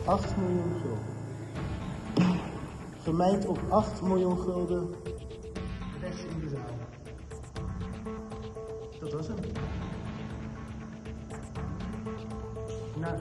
8 miljoen gulden. Gemijnd op 8 miljoen gulden. Rechts in de zaal. Dat was hem. Nou,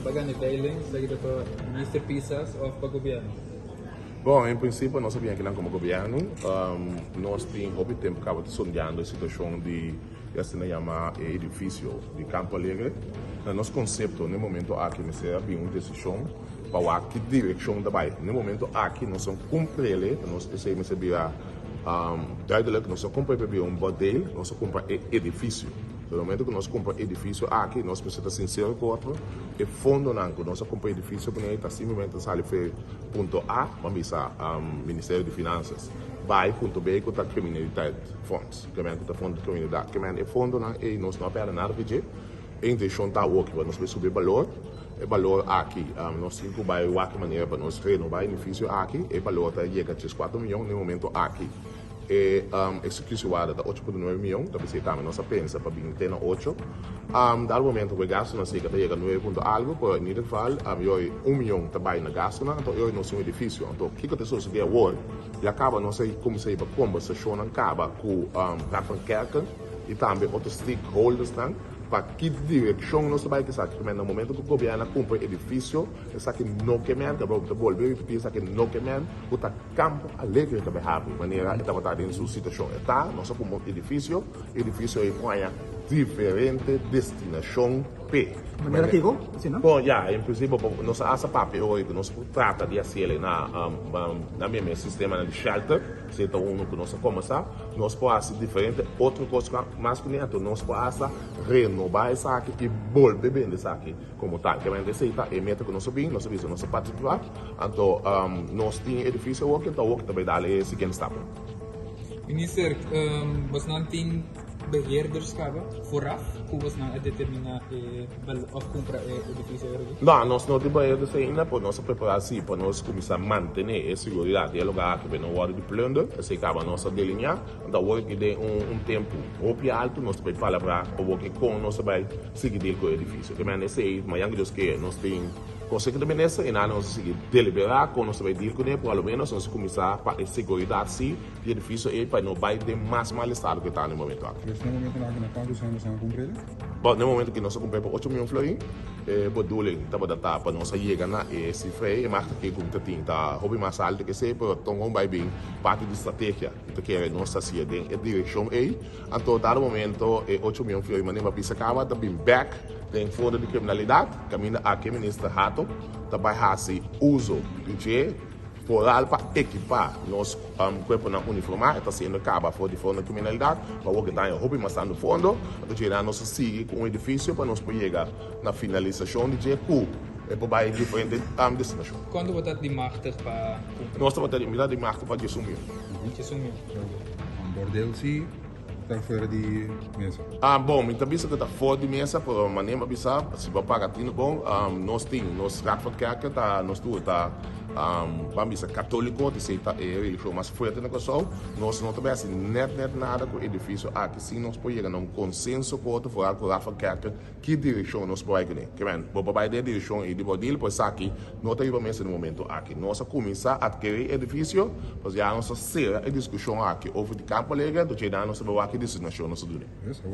Bagan veiling, seguido por minister Pisas ou para governo? Bom, em princípio, nós sabíamos que não como governo, nós temos houve tempo que estava sonhando a situação de este edifício de Campo Alegre. Nosso conceito, no momento aqui, nós havia uma decisão para que direção da vai. No momento aqui, nós somos cumprir, nós precisamos receber duidelijk, nós compramos um modelo, nós compramos edifício. No momento que nós compramos edifício aqui, nós precisamos ser sinceros com o outro. E fundo não, nós compramos edifício porque está simplesmente sale ponto A, vamos ao Ministério de Finanças. Vai ponto B, que está criminalidade, fundos, que é fundo de criminalidade, que é fundo não, e nós não perdemos nada de a intenção está aqui, nós precisamos subir valor. O valor aqui, nós temos que vai de maneira para nós renovar o edifício aqui, e o valor chega a 4 milhões no momento aqui. E execução da 8,9 milhões, talvez você também nossa pensa para vir ter na 8. Dado momento o gasto na cerca de 9 ponto algo, por em geval, eu 1 milhão também na gasto, então eu não sou edifício, então o que acontece é agora, e acaba não sei como se para conversação acaba com Rafankerken e também outros stakeholders para que direção nós vai que sabe no momento que o governo compra edifício essa que não que merda para devolver repetir essa que não que merda o Campo Alegre também have maneira estava tá dentro da situação tá nós como edifício é uma diferente destinação P maneira que igual assim não bom já em princípio nós essa papel hoje nós trata de assim na mesmo sistema de shelter se então que nós começar nós pode diferente outra coisa mais que nem nós pode renovar essa aqui e volver bem essa aqui como tal que é receita e meta que nós subimos nossa particular então nós temos edifício hoje então hoje também dá a seguinte stap Minister, was não tem beheerderschap vooraf? Hoe was nou determinar of comprar o edifício? Não, nós não temos beheerders ainda, para nós preparar assim, para nós começar a manter a segurança do lugar que não hora de plunder, assim acaba nossa delinear, então hoje que tem tempo ou alto, nós vai falar para o que com nós vai seguir com o edifício. Que mais sei, mas ainda que nós tem consegue também nessa e nós conseguir deliberar com nós vai dir com ele, pelo menos nós começar a segurança sim, o edifício é para não vai ter mais mal-estar que está no momento aqui. No momento na quantos anos são cumpridos? Bom, no momento que nós compramos 8 milhões de florins, bedoeling estava da para nós chegar na esse freio, mas que como tem tá hobby mais alto que se para tomar vai bem parte de estratégia, então que é nossa cidade em direção aí, então dado momento 8 milhões de florins, mas nem para pisar acaba tá bem back tem fundo de criminalidade, caminha aqui ministro Hato, também faz uso de foral para equipar nosso corpo na uniformar, está sendo acaba fora de fundo de criminalidade, para o que está em hobby, mas está no fundo, então tirar nossa siga com um edifício para nós chegar na finalização de GQ. É para vai diferente destinação. Quando você está de marca para nós estamos de marca para 10 mil. 10 mil. Bordel sim, Está fora de mesa. Bom, muita vez que está fora de mesa, por maneira bisa, se vai pagar tino bom, nós temos, nós Rafa-Kerke, nós tu tá, vamos dizer, católico, de ser religião mais forte na coisa, nós não temos net nada com o edifício aqui, sim, nós podemos um consenso com o Rafa-Kerke, que direção nós podemos ganhar. Que bem, vou para a direção e de bodil, pois aqui, não tem mesa no momento aqui. Nós começar a adquirir edifício, pois já nós ser a discussão aqui, over de Campo Alegre, do que nós vamos aqui designação nós do.